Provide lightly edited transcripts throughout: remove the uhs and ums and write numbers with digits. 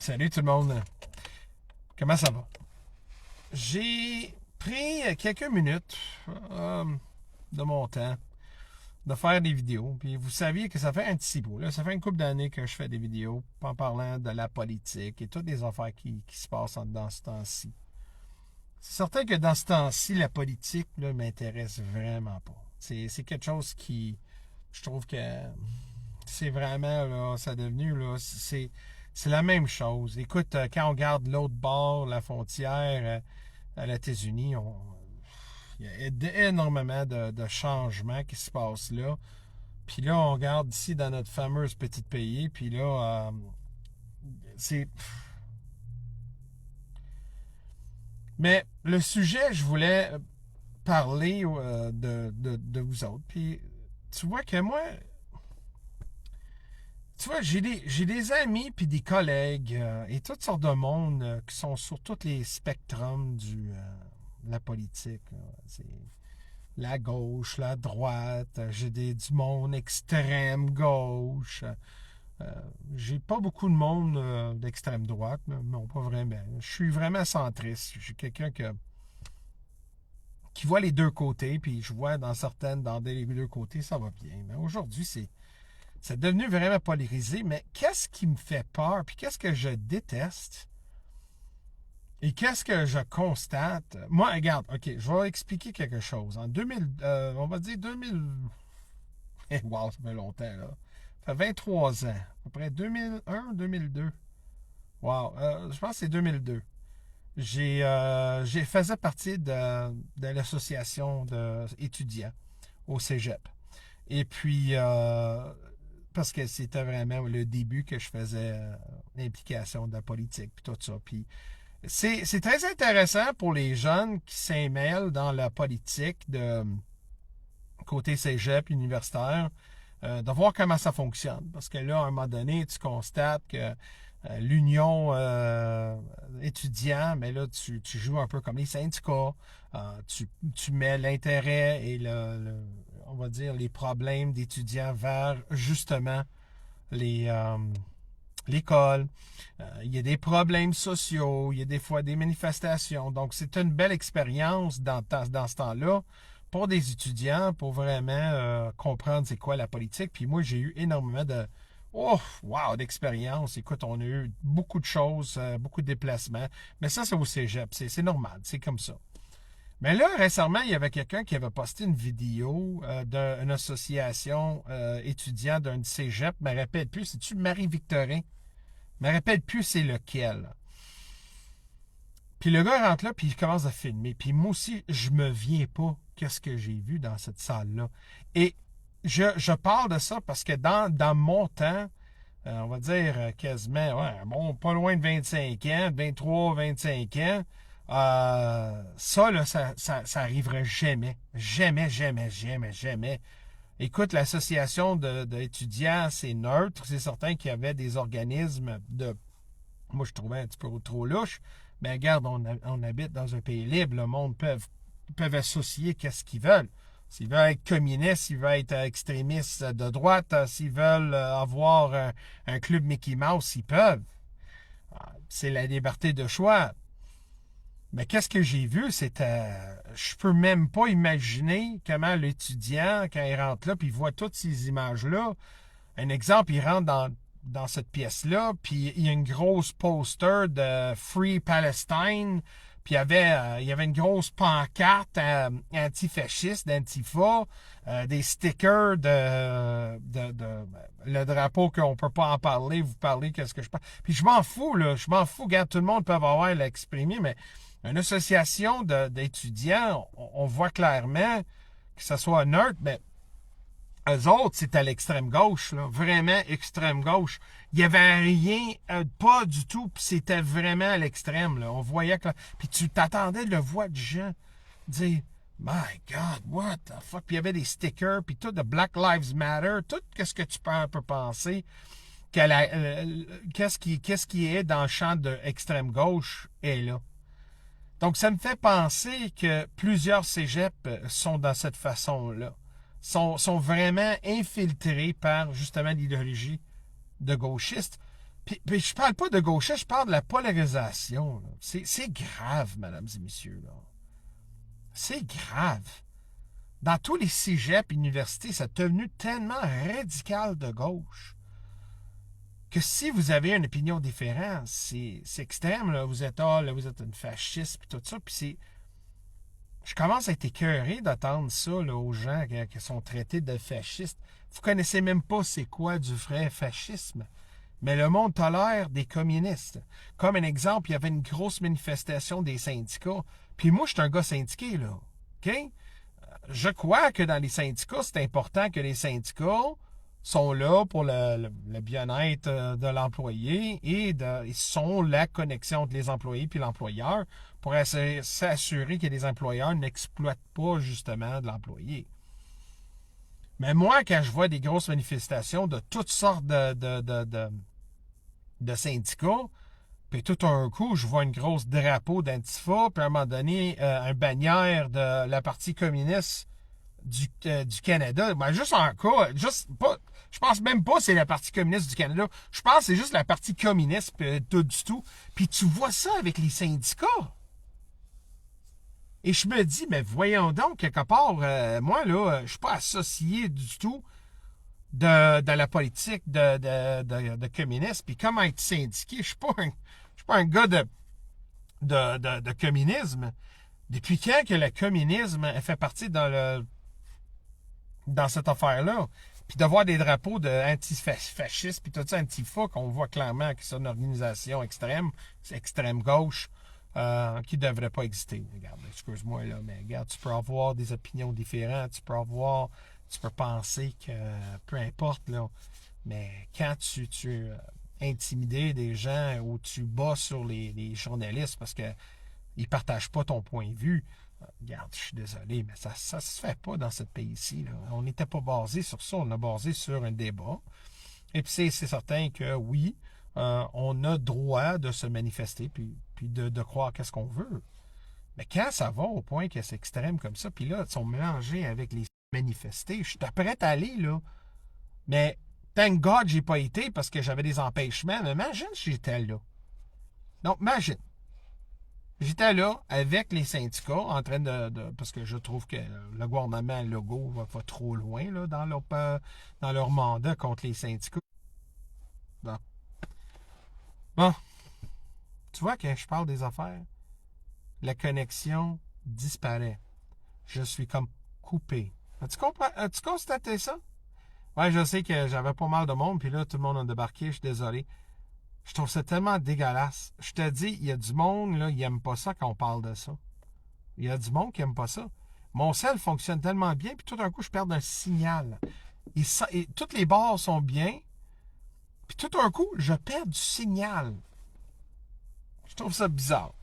Salut tout le monde. Comment ça va? J'ai pris quelques minutes euh, de mon temps de faire des vidéos. Puis vous saviez que ça fait un petit bout. Là, ça fait une couple d'années que je fais des vidéos en parlant de la politique et toutes les affaires qui se passent dans ce temps-ci. C'est certain que dans ce temps-ci, la politique là, m'intéresse vraiment pas. C'est quelque chose qui, je trouve que c'est vraiment, là, ça a devenu, là, c'est la même chose. Écoute, quand on regarde l'autre bord, la frontière, à les États-Unis, il y a énormément de changements qui se passent là. Puis là, on regarde ici dans notre fameuse petite pays, puis là, c'est... Mais le sujet, je voulais parler de vous autres. Puis tu vois que moi, tu vois, j'ai des amis puis des collègues et toutes sortes de monde qui sont sur tous les spectrums de la politique. Là. C'est la gauche, la droite, du monde extrême gauche. Euh, j'ai pas beaucoup de monde d'extrême droite, là. Non, pas vraiment. Je suis vraiment centriste. Je suis quelqu'un qui voit les deux côtés, puis je vois dans les deux côtés, ça va bien. Mais aujourd'hui, c'est devenu vraiment polarisé, mais qu'est-ce qui me fait peur, puis qu'est-ce que je déteste, et qu'est-ce que je constate? Moi, regarde, OK, je vais expliquer quelque chose. En 2000, on va dire 2000... wow, ça fait longtemps, là. Ça fait 23 ans, à peu près 2001, 2002. Wow, je pense que c'est 2002. J'ai faisais partie de l'association d'étudiants au Cégep. Et puis, parce que c'était vraiment le début que je faisais l'implication de la politique, puis tout ça. Puis c'est très intéressant pour les jeunes qui s'emmêlent dans la politique de côté cégep universitaire, de voir comment ça fonctionne. Parce que là, à un moment donné, tu constates que l'union étudiant, mais là, tu joues un peu comme les syndicats. Tu mets l'intérêt et on va dire, les problèmes d'étudiants vers justement les, l'école. Il y a des problèmes sociaux, il y a des fois des manifestations. Donc, c'est une belle expérience dans ce temps-là pour des étudiants, pour vraiment comprendre c'est quoi la politique. Puis moi, j'ai eu énormément d'expérience. Écoute, on a eu beaucoup de choses, beaucoup de déplacements. Mais ça, c'est au cégep. C'est normal. C'est comme ça. Mais là, récemment, il y avait quelqu'un qui avait posté une vidéo d'une association étudiante d'un cégep. Je ne me rappelle plus. C'est-tu Marie-Victorin? Je ne me rappelle plus c'est lequel. Puis le gars rentre là, puis il commence à filmer. Puis moi aussi, je me viens pas qu'est-ce que j'ai vu dans cette salle-là. Et je parle de ça parce que dans mon temps, on va dire quasiment, bon, pas loin de 25 ans, 23, 25 ans, ça, là, ça arriverait jamais. Jamais, jamais, jamais, jamais. Écoute, l'association d'étudiants, c'est neutre. C'est certain qu'il y avait des organismes moi, je trouvais un petit peu trop louche. Mais regarde, on habite dans un pays libre. Le monde peuvent associer qu'est-ce qu'ils veulent. S'ils veulent être communistes, s'ils veulent être extrémistes de droite, s'ils veulent avoir un club Mickey Mouse, ils peuvent. C'est la liberté de choix. Mais qu'est-ce que j'ai vu, je peux même pas imaginer comment l'étudiant, quand il rentre là, puis il voit toutes ces images-là. Un exemple, il rentre dans cette pièce-là, puis il y a une grosse poster de Free Palestine, puis il y avait une grosse pancarte antifasciste, d'Antifa, des stickers le drapeau qu'on peut pas en parler, vous parlez, qu'est-ce que je parle. Puis je m'en fous, là, regarde, tout le monde peut avoir l'exprimer, mais une association d'étudiants, on voit clairement que ce soit neutre, mais eux autres, c'est à l'extrême gauche, là, vraiment extrême gauche. Il n'y avait rien, pas du tout, puis c'était vraiment à l'extrême, là. On voyait que... Puis tu t'attendais de le voir de gens dire « My God, what the fuck? » Puis il y avait des stickers, puis tout de Black Lives Matter, tout ce que tu peux penser, qu'est-ce qui est dans le champ de extrême gauche est là. Donc, ça me fait penser que plusieurs cégeps sont dans cette façon-là. Sont vraiment infiltrés par, justement, l'idéologie de gauchistes. Puis je parle pas de gauchisme, je parle de la polarisation. C'est grave, mesdames et messieurs. Là. C'est grave. Dans tous les cégeps et universités, c'est devenu tellement radical de gauche que si vous avez une opinion différente, c'est extrême. Là. Vous êtes là, vous êtes une fasciste, puis tout ça. Puis c'est. Je commence à être écœuré d'entendre ça là, aux gens qui sont traités de fascistes. Vous connaissez même pas c'est quoi du vrai fascisme. Mais le monde tolère des communistes. Comme un exemple, il y avait une grosse manifestation des syndicats. Puis moi, je suis un gars syndiqué, là. OK? Je crois que dans les syndicats, c'est important que les syndicats sont là pour le bien-être de l'employé et ils sont la connexion entre les employés et l'employeur pour s'assurer que les employeurs n'exploitent pas justement de l'employé. Mais moi, quand je vois des grosses manifestations de toutes sortes de syndicats, puis tout d'un coup, je vois une grosse drapeau d'Antifa, puis à un moment donné, un bannière de la partie communiste du Canada. Ben, juste en cas, juste pas, je pense même pas que c'est la partie communiste du Canada. Je pense que c'est juste la partie communiste, puis tout du tout. Puis tu vois ça avec les syndicats. Et je me dis, mais voyons donc, quelque part, moi, là, je suis pas associé du tout de la politique de communisme. Puis comment être syndiqué, je suis pas un gars de communisme. Depuis quand que le communisme fait partie dans cette affaire-là? Puis de voir des drapeaux d'antifascistes, puis tout ça, Antifa, qu'on voit clairement que c'est une organisation extrême gauche, qui ne devrait pas exister. Regarde, excuse-moi, là, mais regarde, tu peux avoir des opinions différentes, tu peux penser que, peu importe, là, mais quand tu intimider des gens ou tu bats sur les journalistes parce qu'ils ne partagent pas ton point de vue, regarde, je suis désolé, mais ça ne se fait pas dans ce pays-ci. Là. On n'était pas basé sur ça, on a basé sur un débat. Et puis c'est certain que oui, on a droit de se manifester puis de croire qu'est-ce qu'on veut. Mais quand ça va au point que c'est extrême comme ça, puis là, ils sont mélangés avec les manifestés, je suis prêt à aller, là. Mais thank God, j'ai pas été parce que j'avais des empêchements. Mais imagine si j'étais là. Donc, imagine. J'étais là avec les syndicats en train parce que je trouve que le gouvernement Legault va trop loin là, dans leur mandat contre les syndicats. Bon. Tu vois, quand je parle des affaires, la connexion disparaît. Je suis comme coupé. As-tu constaté ça? Ouais, je sais que j'avais pas mal de monde, puis là, tout le monde a débarqué, je suis désolé. Je trouve ça tellement dégueulasse. Je te dis, il y a du monde, là, il n'aime pas ça quand on parle de ça. Il y a du monde qui n'aime pas ça. Mon cell fonctionne tellement bien, puis tout d'un coup, je perds un signal. Et toutes les barres sont bien, puis tout d'un coup, je perds du signal. Je trouve ça bizarre.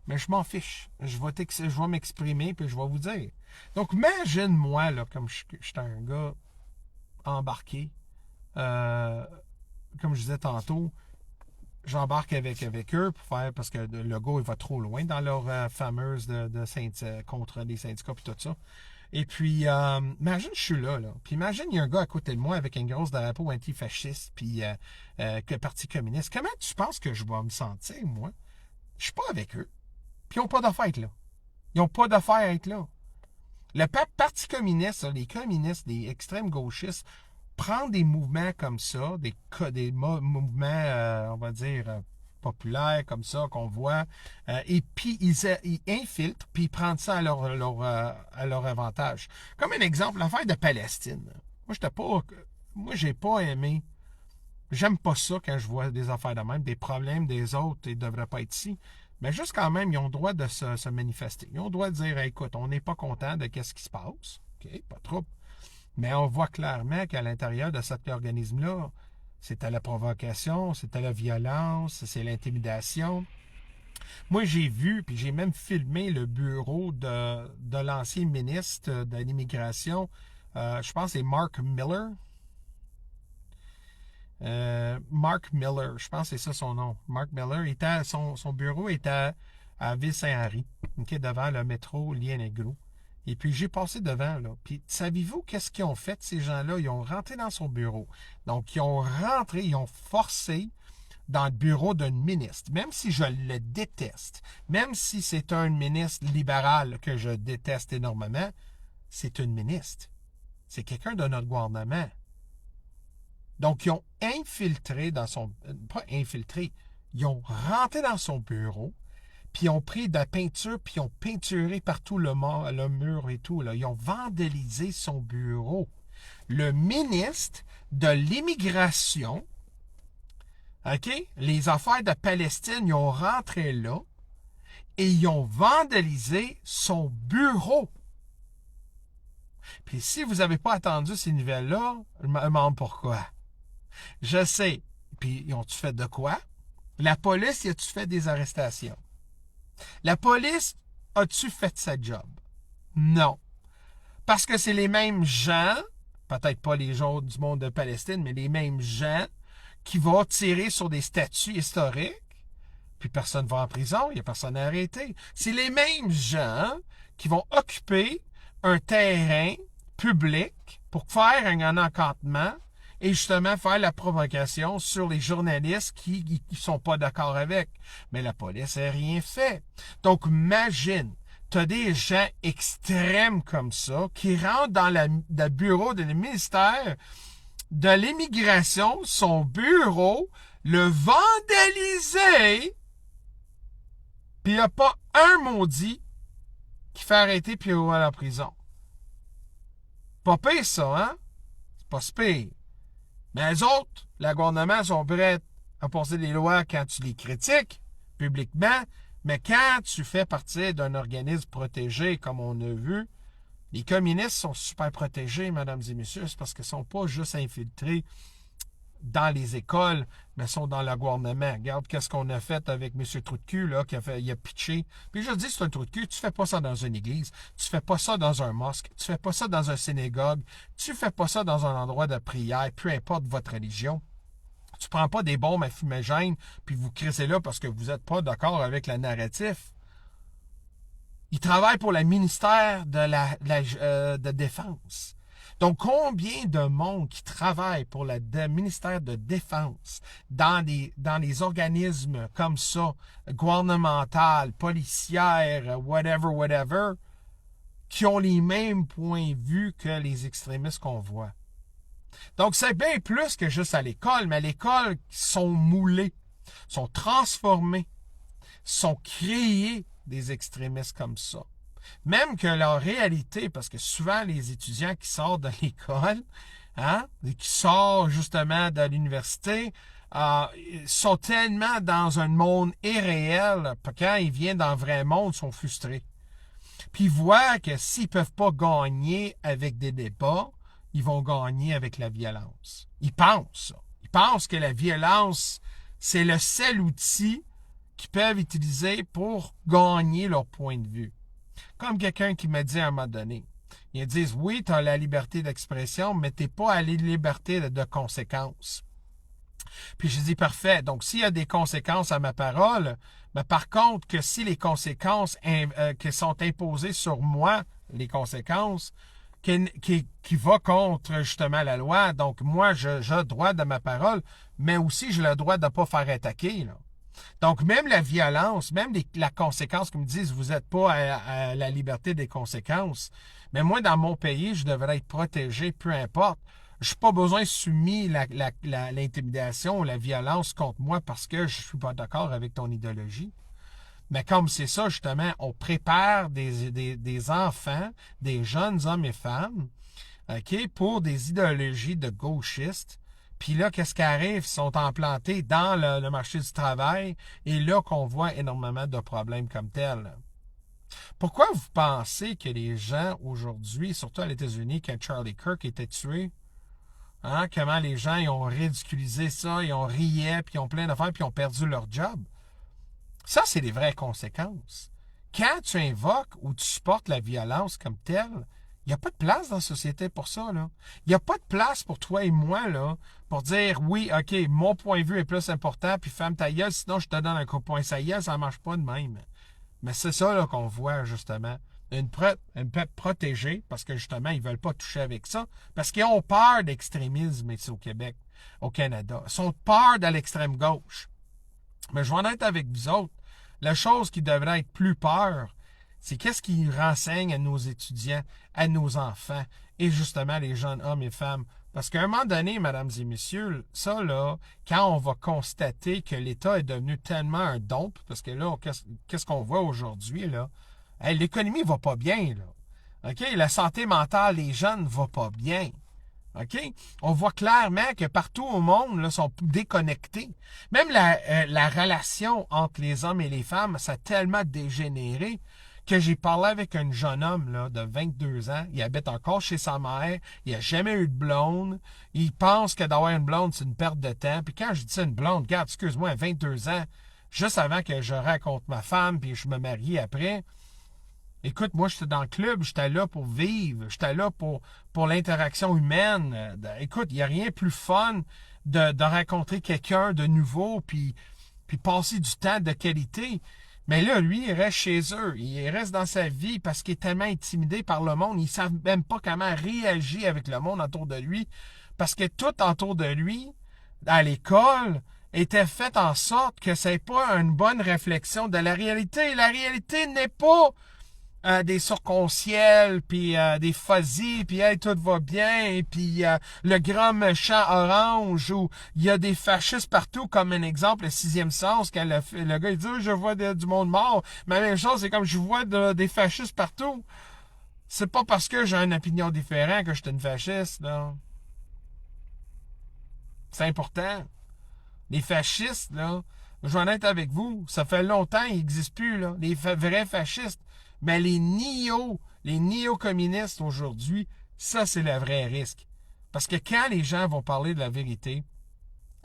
Mais je m'en fiche. Je vais m'exprimer, puis je vais vous dire. Donc, imagine-moi, là, comme je suis un gars embarqué, comme je disais tantôt, j'embarque avec eux pour faire, parce que le gars, il va trop loin dans leur fameuse contre les syndicats et tout ça. Et puis, imagine, je suis là. Puis imagine, il y a un gars à côté de moi avec une grosse drapeau antifasciste, puis que Parti communiste. Comment tu penses que je vais me sentir, moi? Je suis pas avec eux. Puis ils n'ont pas d'affaire à être là. Ils n'ont pas d'affaire à être là. Le Parti communiste, les communistes, les extrêmes gauchistes, prendre des mouvements comme ça, des mouvements, on va dire, populaires comme ça, qu'on voit, et puis ils infiltrent, puis ils prennent ça à leur avantage. Comme un exemple, l'affaire de Palestine. Moi, j'ai pas aimé. J'aime pas ça quand je vois des affaires de même, des problèmes des autres, ils ne devraient pas être ici. Mais juste quand même, ils ont le droit de se manifester. Ils ont le droit de dire, écoute, on n'est pas content de ce qui se passe. OK, pas trop. Mais on voit clairement qu'à l'intérieur de cet organisme-là, c'était la provocation, c'était la violence, c'est l'intimidation. Moi, j'ai vu, puis j'ai même filmé le bureau de l'ancien ministre de l'Immigration. Je pense que c'est Mark Miller. Mark Miller, je pense que c'est ça son nom. Mark Miller, son bureau était à Ville-Saint-Henri, okay, devant le métro Lienegro. Et puis, j'ai passé devant, là. Puis, savez-vous qu'est-ce qu'ils ont fait, ces gens-là? Ils ont rentré dans son bureau. Donc, ils ont rentré, ils ont forcé dans le bureau d'un ministre. Même si je le déteste, même si c'est un ministre libéral que je déteste énormément, c'est une ministre. C'est quelqu'un de notre gouvernement. Donc, ils ont infiltré dans son... Pas infiltré, ils ont rentré dans son bureau, puis ils ont pris de la peinture, puis ils ont peinturé partout le mur et tout. Là. Ils ont vandalisé son bureau. Le ministre de l'Immigration, OK, les affaires de Palestine, ils ont rentré là et ils ont vandalisé son bureau. Puis si vous n'avez pas attendu ces nouvelles-là, je me demande pourquoi. Je sais. Puis, ils ont-tu fait de quoi? La police, y a-tu fait des arrestations? La police, a-tu fait sa job? Non. Parce que c'est les mêmes gens, peut-être pas les gens du monde de Palestine, mais les mêmes gens qui vont tirer sur des statues historiques, puis personne ne va en prison, il n'y a personne à arrêter. C'est les mêmes gens qui vont occuper un terrain public pour faire un encantement et justement faire la provocation sur les journalistes qui ne sont pas d'accord avec. Mais la police n'a rien fait. Donc, imagine, tu as des gens extrêmes comme ça qui rentrent dans le bureau du ministère de l'Immigration, son bureau, le vandaliser, puis il n'y a pas un maudit qui fait arrêter puis ouvrir à la prison. Pas pire ça, hein? C'est pas si pire. Mais les autres, le gouvernement sont prêts à passer des lois quand tu les critiques publiquement, mais quand tu fais partie d'un organisme protégé, comme on a vu, les communistes sont super protégés, mesdames et messieurs, c'est parce qu'ils ne sont pas juste infiltrés dans les écoles, mais sont dans le gouvernement. Regarde qu'est-ce qu'on a fait avec M. Trou-de-Cul, là, il a pitché. Puis je dis, c'est un trou de cul, tu fais pas ça dans une église, tu fais pas ça dans un mosque, tu fais pas ça dans un synagogue, tu fais pas ça dans un endroit de prière, peu importe votre religion. Tu prends pas des bombes à fumigène, puis vous crissez là parce que vous n'êtes pas d'accord avec le narratif. Il travaille pour le ministère de Défense. Donc, combien de monde qui travaille pour le ministère de Défense dans les organismes comme ça, gouvernemental, policières, whatever, qui ont les mêmes points de vue que les extrémistes qu'on voit. Donc, c'est bien plus que juste à l'école, mais à l'école, ils sont moulés, sont transformés, sont créés des extrémistes comme ça. Même que leur réalité, parce que souvent les étudiants qui sortent de l'école, hein, et qui sortent justement de l'université, sont tellement dans un monde irréel, quand ils viennent dans le vrai monde, ils sont frustrés. Puis ils voient que s'ils ne peuvent pas gagner avec des débats, ils vont gagner avec la violence. Ils pensent ça. Ils pensent que la violence, c'est le seul outil qu'ils peuvent utiliser pour gagner leur point de vue. Comme quelqu'un qui m'a dit à un moment donné, ils disent, oui, tu as la liberté d'expression, mais tu n'es pas à la liberté de conséquences. Puis je dis, parfait, donc s'il y a des conséquences à ma parole, mais par contre, que si les conséquences qui sont imposées sur moi, les conséquences, qui va contre justement la loi, donc moi, j'ai le droit de ma parole, mais aussi j'ai le droit de ne pas faire attaquer, là. Donc, même la violence, même la conséquence, comme ils disent, vous n'êtes pas à la liberté des conséquences. Mais moi, dans mon pays, je devrais être protégé, peu importe. Je n'ai pas besoin de soumis l'intimidation ou la violence contre moi parce que je ne suis pas d'accord avec ton idéologie. Mais comme c'est ça, justement, on prépare des enfants, des jeunes hommes et femmes, OK, pour des idéologies de gauchistes. Puis là, qu'est-ce qui arrive? Ils sont implantés dans le marché du travail et là qu'on voit énormément de problèmes comme tels. Pourquoi vous pensez que les gens aujourd'hui, surtout aux États-Unis, quand Charlie Kirk était tué, hein, comment les gens ils ont ridiculisé ça, ils ont rié, puis ils ont plein d'affaires, puis ils ont perdu leur job? Ça, c'est les vraies conséquences. Quand tu invoques ou tu supportes la violence comme telle, il n'y a pas de place dans la société pour ça, là. Il n'y a pas de place pour toi et moi, là, pour dire, oui, OK, mon point de vue est plus important, puis ferme ta gueule, sinon je te donne un coup de poing. Ça y est, ça ne marche pas de même. Mais c'est ça, là, qu'on voit, justement. une peuple protégé, parce que justement, ils ne veulent pas toucher avec ça, parce qu'ils ont peur d'extrémisme ici au Québec, au Canada. Ils ont peur de l'extrême gauche. Mais je vais en être avec vous autres. La chose qui devrait être plus peur, c'est qu'est-ce qu'ils renseignent à nos étudiants, à nos enfants, et justement les jeunes hommes et femmes. Parce qu'à un moment donné, mesdames et messieurs, ça là, quand on va constater que l'État est devenu tellement un dope, parce que là, qu'est-ce qu'on voit aujourd'hui, là? Hey, l'économie va pas bien, là. OK? La santé mentale des jeunes va pas bien. OK? On voit clairement que partout au monde, là, sont déconnectés. Même la relation entre les hommes et les femmes, ça a tellement dégénéré que j'ai parlé avec un jeune homme là, de 22 ans. Il habite encore chez sa mère. Il n'a jamais eu de blonde. Il pense que d'avoir une blonde, c'est une perte de temps. Puis quand je dis une blonde, regarde, excuse-moi, à 22 ans, juste avant que je rencontre ma femme puis je me marie après, écoute, moi, j'étais dans le club, j'étais là pour vivre, j'étais là pour l'interaction humaine. Écoute, il n'y a rien de plus fun de rencontrer quelqu'un de nouveau puis passer du temps de qualité. Mais là, lui, il reste chez eux. Il reste dans sa vie parce qu'il est tellement intimidé par le monde. Il ne sait même pas comment réagir avec le monde autour de lui. Parce que tout autour de lui, à l'école, était fait en sorte que ce n'est pas une bonne réflexion de la réalité. La réalité n'est pas des circonciels, puis des fuzzy, puis hey, tout va bien, et puis le grand méchant orange, où il y a des fascistes partout, comme un exemple, le sixième sens, quand le gars il dit « Je vois du monde mort », mais la même chose, c'est comme « Je vois des fascistes partout ». C'est pas parce que j'ai une opinion différente que je suis une fasciste, là. C'est important. Les fascistes, là, je vais en être avec vous, ça fait longtemps, ils n'existent plus, là, les vrais fascistes. Mais les néo-communistes aujourd'hui, ça, c'est le vrai risque. Parce que quand les gens vont parler de la vérité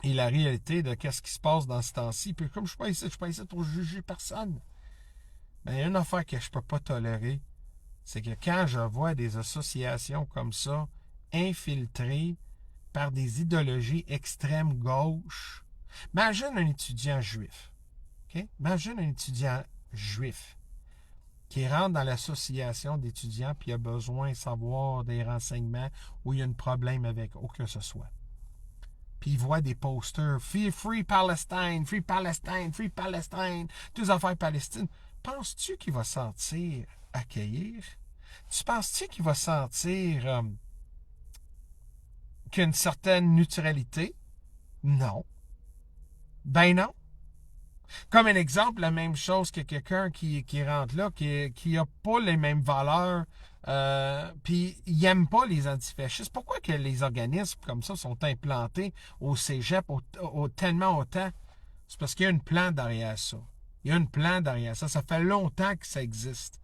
et la réalité de qu'est-ce qui se passe dans ce temps-ci, puis comme je ne suis pas ici pour juger personne, mais il y a une affaire que je ne peux pas tolérer, c'est que quand je vois des associations comme ça, infiltrées par des idéologies extrême gauche, imagine un étudiant juif. Okay? Imagine un étudiant juif qui rentre dans l'association d'étudiants puis il a besoin de savoir des renseignements ou il y a un problème avec ou que ce soit. Puis il voit des posters Free Palestine, Free Palestine, Free Palestine, toutes les affaires Palestine. Penses-tu qu'il va sentir accueillir? Tu penses-tu qu'il va sentir qu'il y a une certaine neutralité? Non. Ben non. Comme un exemple, la même chose que quelqu'un qui rentre là, qui n'a pas les mêmes valeurs, puis il n'aime pas les antifascistes. Pourquoi que les organismes comme ça sont implantés au cégep tellement autant? C'est parce qu'il y a une plan derrière ça. Il y a une plan derrière ça. Ça fait longtemps que ça existe.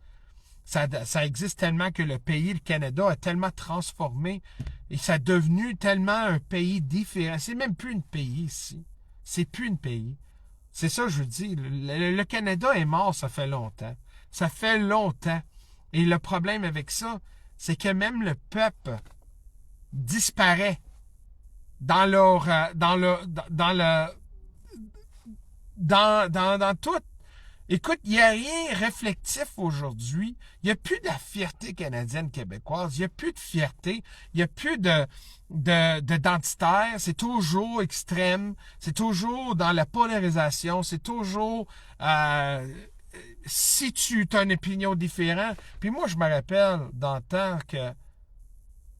Ça existe tellement que le pays, le Canada, a tellement transformé et ça a devenu tellement un pays différent. C'est même plus un pays ici. C'est plus un pays. C'est ça que je vous dis. Le Canada est mort, ça fait longtemps. Ça fait longtemps. Et le problème avec ça, c'est que même le peuple disparaît dans tout. Écoute, il n'y a rien réflectif aujourd'hui. Il n'y a plus de la fierté canadienne québécoise. Il n'y a plus de fierté. Il n'y a plus d'identitaire. C'est toujours extrême. C'est toujours dans la polarisation. C'est toujours si tu as une opinion différente. Puis moi, je me rappelle d'entendre que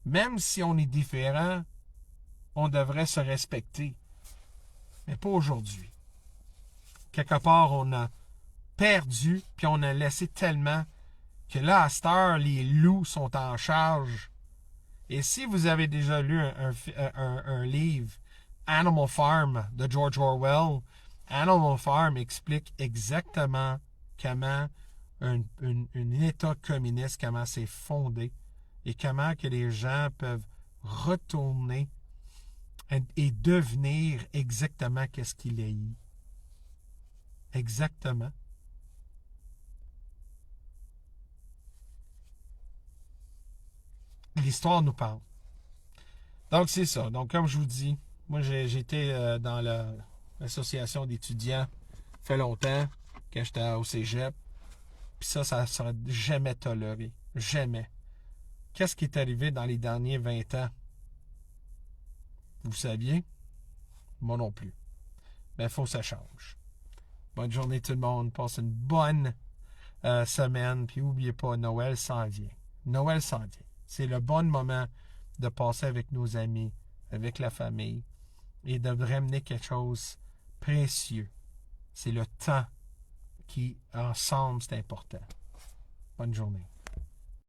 même si on est différent, on devrait se respecter. Mais pas aujourd'hui. Quelque part, on a perdu, puis on a laissé tellement que là, à cette heure, les loups sont en charge. Et si vous avez déjà lu un livre, Animal Farm, de George Orwell, Animal Farm explique exactement comment un État communiste, comment c'est fondé, et comment que les gens peuvent retourner et devenir exactement qu'est-ce qu'il est. Exactement. L'histoire nous parle. Donc, c'est ça. Donc, comme je vous dis, moi, j'étais dans l'association d'étudiants, ça fait longtemps, quand j'étais au cégep. Puis ça ne sera jamais toléré. Jamais. Qu'est-ce qui est arrivé dans les derniers 20 ans? Vous saviez? Moi non plus. Mais il faut que ça change. Bonne journée tout le monde. Passe une bonne semaine. Puis n'oubliez pas, Noël s'en vient. Noël s'en vient. C'est le bon moment de passer avec nos amis, avec la famille et de ramener quelque chose de précieux. C'est le temps qui, ensemble, c'est important. Bonne journée.